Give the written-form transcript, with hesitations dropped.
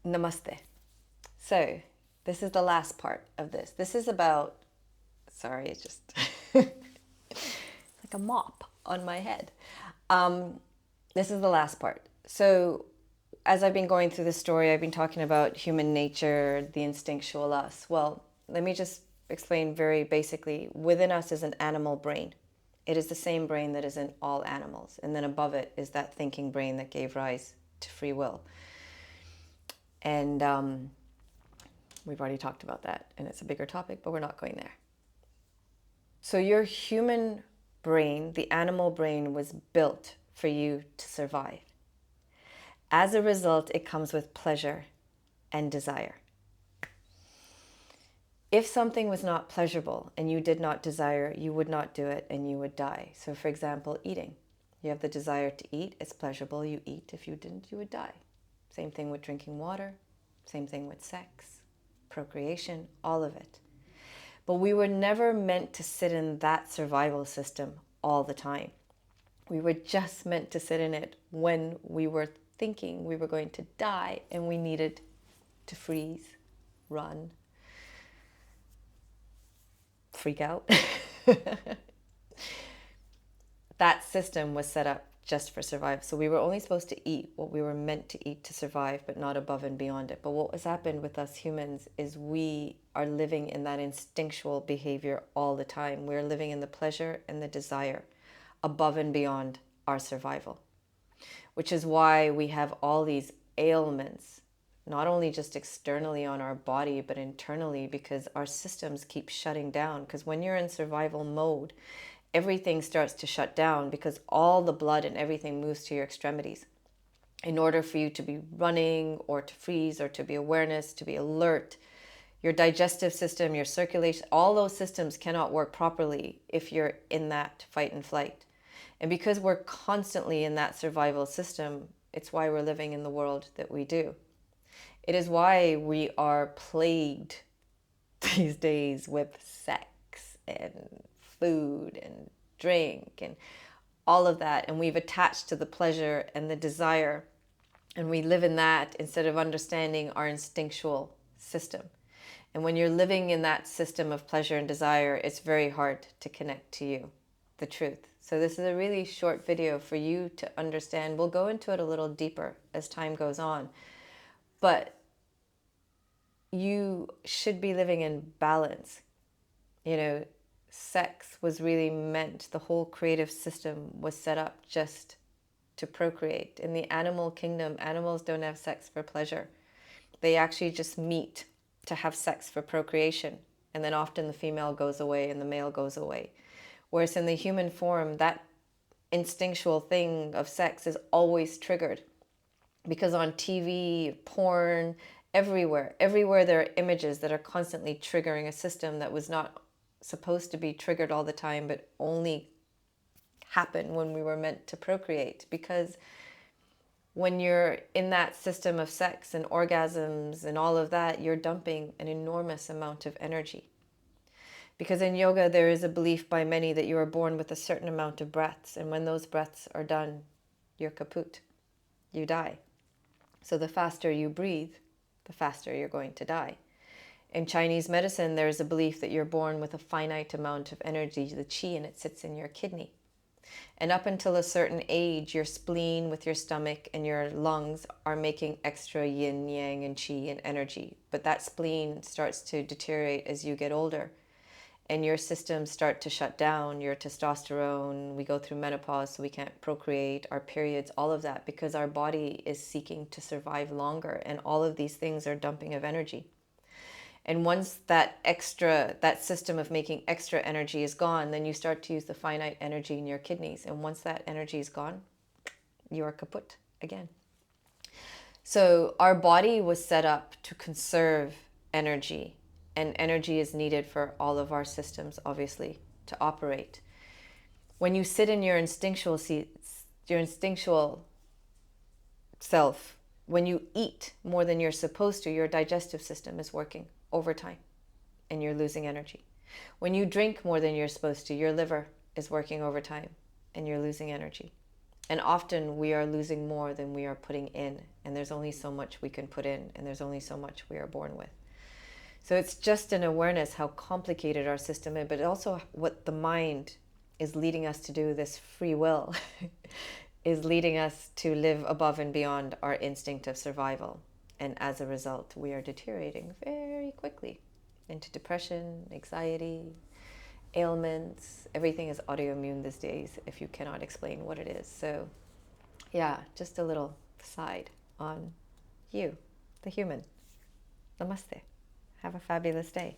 Namaste. So, this is the last part of this. This is about, sorry, it's just like a mop on my head. This is the last part. So, as I've been going through the story, I've been talking about human nature, the instinctual us. Well, let me just explain very basically. Within us is an animal brain. It is the same brain that is in all animals. And then above it is that thinking brain that gave rise to free will. And we've already talked about that, and it's a bigger topic, but we're not going there. So your human brain, the animal brain, was built for you to survive. As a result, it comes with pleasure and desire. If something was not pleasurable and you did not desire, you would not do it and you would die. So for example, eating. You have the desire to eat, it's pleasurable, you eat. If you didn't, you would die. Same thing with drinking water, same thing with sex, procreation, all of it. But we were never meant to sit in that survival system all the time. We were just meant to sit in it when we were thinking we were going to die and we needed to freeze, run, freak out. That system was set up just for survival. So we were only supposed to eat what we were meant to eat to survive, but not above and beyond it. But what has happened with us humans is we are living in that instinctual behavior all the time. We're living in the pleasure and the desire above and beyond our survival, which is why we have all these ailments, not only just externally on our body, but internally, because our systems keep shutting down. Because when you're in survival mode, everything starts to shut down because all the blood and everything moves to your extremities. In order for you to be running or to freeze or to be awareness, to be alert, your digestive system, your circulation, all those systems cannot work properly if you're in that fight and flight. And because we're constantly in that survival system, it's why we're living in the world that we do. It is why we are plagued these days with sex and food and drink and all of that. And we've attached to the pleasure and the desire. And we live in that instead of understanding our instinctual system. And when you're living in that system of pleasure and desire, it's very hard to connect to you, the truth. So this is a really short video for you to understand. We'll go into it a little deeper as time goes on. But you should be living in balance. You know, sex was really meant, the whole creative system was set up just to procreate. In the animal kingdom, animals don't have sex for pleasure. They actually just meet to have sex for procreation. And then often the female goes away and the male goes away. Whereas in the human form, that instinctual thing of sex is always triggered. Because on TV, porn, everywhere there are images that are constantly triggering a system that was not supposed to be triggered all the time, but only happen when we were meant to procreate. Because when you're in that system of sex and orgasms and all of that, you're dumping an enormous amount of energy. Because in yoga, there is a belief by many that you are born with a certain amount of breaths. And when those breaths are done, you're kaput. You die. So the faster you breathe, the faster you're going to die. In Chinese medicine, there is a belief that you're born with a finite amount of energy, the qi, and it sits in your kidney. And up until a certain age, your spleen with your stomach and your lungs are making extra yin, yang, and qi and energy. But that spleen starts to deteriorate as you get older. And your systems start to shut down, your testosterone, we go through menopause, so we can't procreate, our periods, all of that, because our body is seeking to survive longer. And all of these things are dumping of energy. And once that system of making extra energy is gone, then you start to use the finite energy in your kidneys. And once that energy is gone, you are kaput again. So our body was set up to conserve energy. And energy is needed for all of our systems, obviously, to operate. When you sit in your instinctual self, when you eat more than you're supposed to, your digestive system is working overtime and you're losing energy. When you drink more than you're supposed to, your liver is working overtime and you're losing energy. And often we are losing more than we are putting in. And there's only so much we can put in, and there's only so much we are born with. So it's just an awareness how complicated our system is, but also what the mind is leading us to do, this free will, is leading us to live above and beyond our instinct of survival. And as a result, we are deteriorating very quickly into depression, anxiety, ailments. Everything is autoimmune these days if you cannot explain what it is. So yeah, just a little side on you, the human. Namaste. Have a fabulous day.